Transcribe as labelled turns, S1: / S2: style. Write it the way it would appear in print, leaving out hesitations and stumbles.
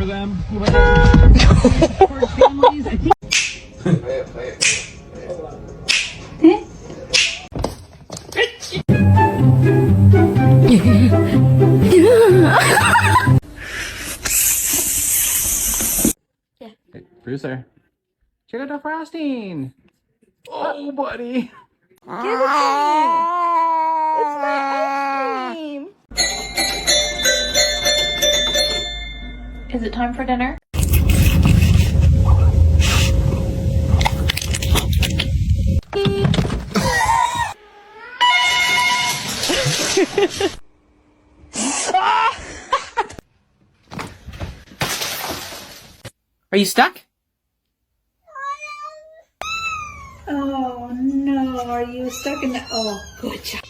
S1: of them. For families, I think.
S2: Hey, producer, check out the frosting. Oh, buddy.
S3: Give it to me. It's my ice cream.
S4: Is it time for dinner?
S2: Are you stuck?
S3: Oh no, are you stuck in the... Oh, good job.